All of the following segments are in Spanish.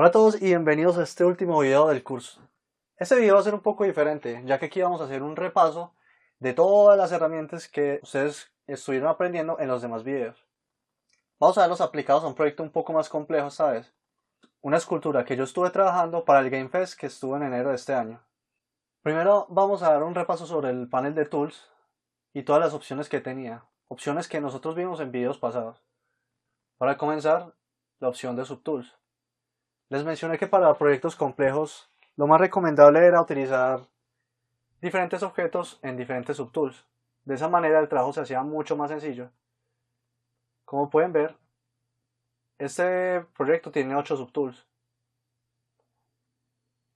Hola a todos y bienvenidos a este último video del curso. Este video va a ser un poco diferente, ya que aquí vamos a hacer un repaso de todas las herramientas que ustedes estuvieron aprendiendo en los demás videos. Vamos a verlos aplicados a un proyecto un poco más complejo esta vez. Una escultura que yo estuve trabajando para el Game Fest que estuvo en enero de este año. Primero vamos a dar un repaso sobre el panel de Tools y todas las opciones que tenía. Opciones que nosotros vimos en videos pasados. Para comenzar, la opción de Subtools. Les mencioné que para proyectos complejos lo más recomendable era utilizar diferentes objetos en diferentes subtools. De esa manera el trabajo se hacía mucho más sencillo. Como pueden ver, este proyecto tiene 8 subtools.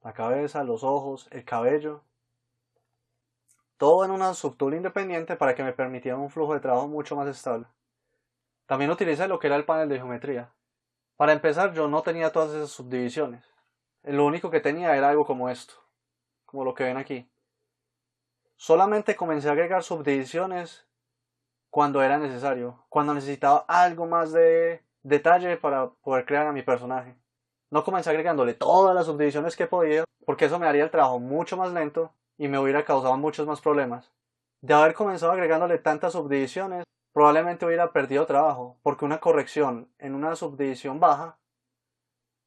La cabeza, los ojos, el cabello. Todo en una subtool independiente para que me permitiera un flujo de trabajo mucho más estable. También utilicé lo que era el panel de geometría. Para empezar, yo no tenía todas esas subdivisiones. Lo único que tenía era algo como esto, como lo que ven aquí. Solamente comencé a agregar subdivisiones cuando era necesario, cuando necesitaba algo más de detalle para poder crear a mi personaje. No comencé agregándole todas las subdivisiones que podía, porque eso me haría el trabajo mucho más lento y me hubiera causado muchos más problemas. De haber comenzado agregándole tantas subdivisiones, probablemente hubiera perdido trabajo, porque una corrección en una subdivisión baja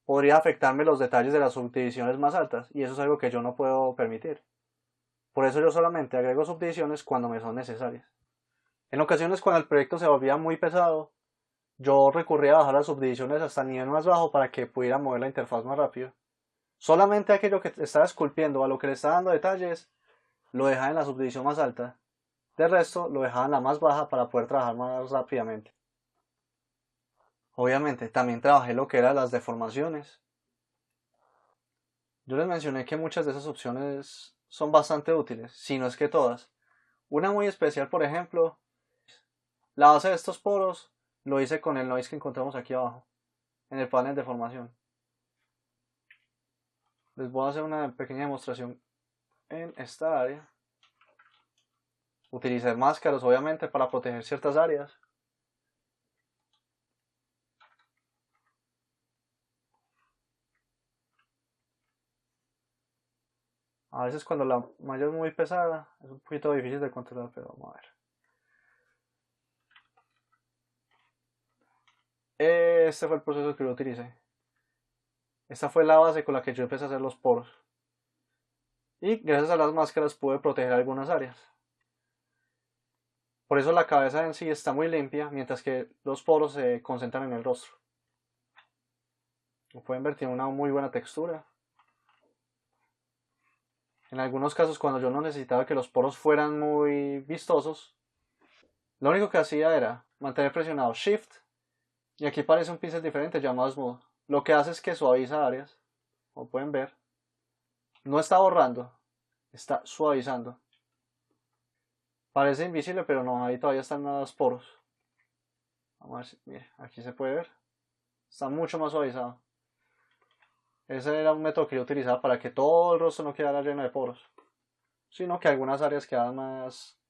podría afectarme los detalles de las subdivisiones más altas, y eso es algo que yo no puedo permitir. Por eso yo solamente agrego subdivisiones cuando me son necesarias. En ocasiones cuando el proyecto se volvía muy pesado, yo recurría a bajar las subdivisiones hasta el nivel más bajo para que pudiera mover la interfaz más rápido. Solamente aquello que estaba esculpiendo, a lo que le estaba dando detalles, lo dejaba en la subdivisión más alta. De resto, lo dejaba en la más baja para poder trabajar más rápidamente. Obviamente, también trabajé lo que eran las deformaciones. Yo les mencioné que muchas de esas opciones son bastante útiles, si no es que todas. Una muy especial, por ejemplo, la base de estos poros lo hice con el noise que encontramos aquí abajo, en el panel de formación. Les voy a hacer una pequeña demostración en esta área. Utilicé máscaras, obviamente, para proteger ciertas áreas. A veces cuando la malla es muy pesada, es un poquito difícil de controlar, pero vamos a ver. Este fue el proceso que yo utilicé. Esta fue la base con la que yo empecé a hacer los poros. Y gracias a las máscaras pude proteger algunas áreas. Por eso la cabeza en sí está muy limpia, mientras que los poros se concentran en el rostro. Como pueden ver, tiene una muy buena textura. En algunos casos, cuando yo no necesitaba que los poros fueran muy vistosos, lo único que hacía era mantener presionado Shift, y aquí aparece un pincel diferente llamado Smooth. Lo que hace es que suaviza áreas, como pueden ver. No está borrando, está suavizando. Parece invisible, pero no, ahí todavía están los poros. Vamos a ver si, mire, aquí se puede ver. Está mucho más suavizado. Ese era un método que yo utilizaba para que todo el rostro no quedara lleno de poros, sino que algunas áreas quedaran más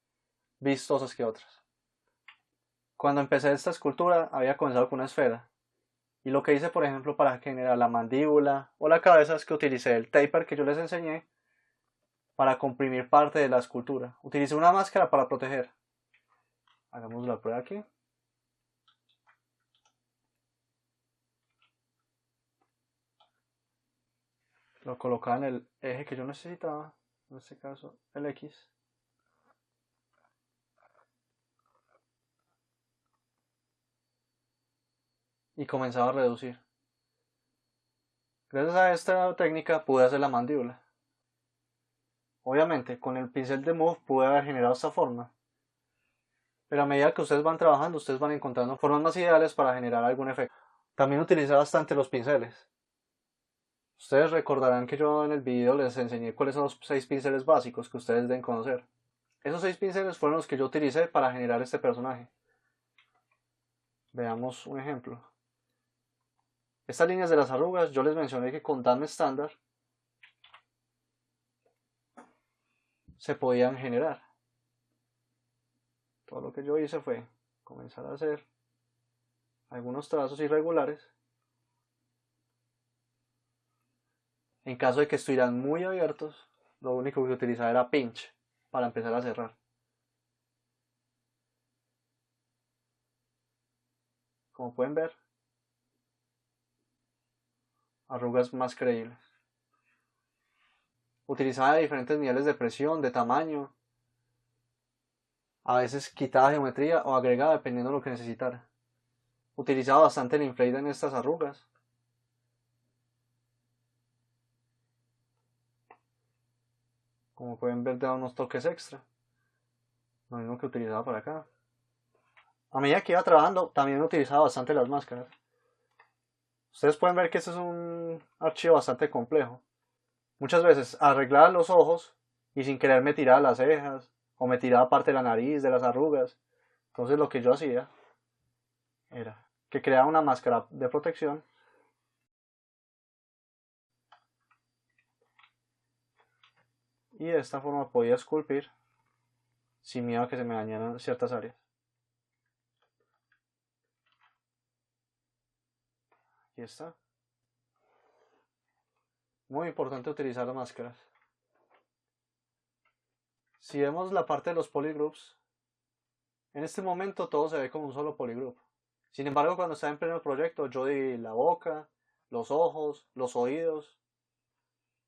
vistosas que otras. Cuando empecé esta escultura había comenzado con una esfera, y lo que hice, por ejemplo, para generar la mandíbula o la cabeza es que utilicé el taper que yo les enseñé para comprimir parte de la escultura. Utilicé una máscara para proteger. Hagamos la prueba aquí. Lo colocaba en el eje que yo necesitaba, en este caso el X. Y comenzaba a reducir. Gracias a esta técnica pude hacer la mandíbula. Obviamente, con el pincel de Move pude haber generado esta forma. Pero a medida que ustedes van trabajando, ustedes van encontrando formas más ideales para generar algún efecto. También utilicé bastante los pinceles. Ustedes recordarán que yo en el video les enseñé cuáles son los 6 pinceles básicos que ustedes deben conocer. Esos 6 pinceles fueron los que yo utilicé para generar este personaje. Veamos un ejemplo. Estas líneas de las arrugas, yo les mencioné que con DAM estándar se podían generar. Todo lo que yo hice fue comenzar a hacer algunos trazos irregulares En caso de que estuvieran muy abiertos, lo único que utilizaba era pinch para empezar a cerrar. Como pueden ver, arrugas más creíbles. Utilizaba diferentes niveles de presión, de tamaño. A veces quitaba geometría o agregaba dependiendo de lo que necesitara. Utilizaba bastante el inflate en estas arrugas. Como pueden ver, da unos toques extra. Lo mismo que utilizaba por acá. A medida que iba trabajando, también utilizaba bastante las máscaras. Ustedes pueden ver que este es un archivo bastante complejo. Muchas veces arreglaba los ojos y sin querer me tiraba las cejas o me tiraba parte de la nariz, de las arrugas. Entonces lo que yo hacía era que creaba una máscara de protección y de esta forma podía esculpir sin miedo a que se me dañaran ciertas áreas. Aquí está. Muy importante utilizar las máscaras. Si vemos la parte de los polygroups, en este momento todo se ve como un solo polygroup. Sin embargo, cuando estaba en pleno proyecto, yo di la boca, los ojos, los oídos.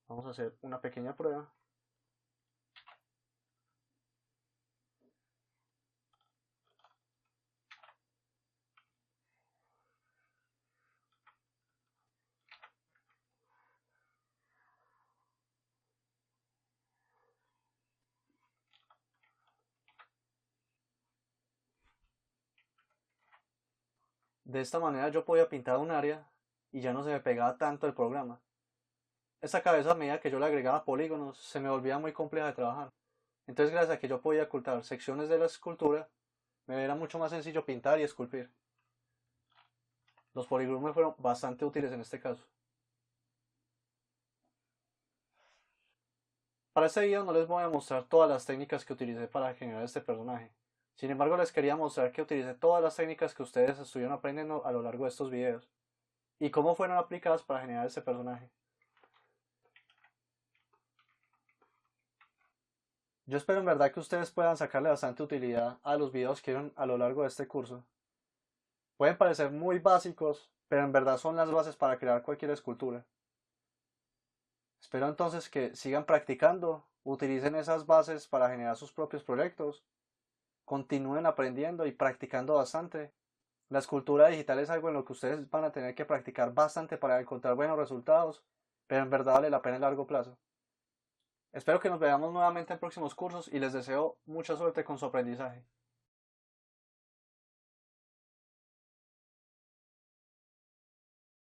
Vamos a hacer una pequeña prueba. De esta manera yo podía pintar un área y ya no se me pegaba tanto el programa. Esta cabeza, a medida que yo le agregaba polígonos, se me volvía muy compleja de trabajar. Entonces, gracias a que yo podía ocultar secciones de la escultura, me era mucho más sencillo pintar y esculpir. Los polígonos me fueron bastante útiles en este caso. Para este video no les voy a mostrar todas las técnicas que utilicé para generar este personaje. Sin embargo, les quería mostrar que utilicé todas las técnicas que ustedes estuvieron aprendiendo a lo largo de estos videos y cómo fueron aplicadas para generar este personaje. Yo espero en verdad que ustedes puedan sacarle bastante utilidad a los videos que vieron a lo largo de este curso. Pueden parecer muy básicos, pero en verdad son las bases para crear cualquier escultura. Espero entonces que sigan practicando, utilicen esas bases para generar sus propios proyectos, continúen aprendiendo y practicando bastante. La escultura digital es algo en lo que ustedes van a tener que practicar bastante para encontrar buenos resultados, pero en verdad vale la pena a largo plazo. Espero que nos veamos nuevamente en próximos cursos y les deseo mucha suerte con su aprendizaje.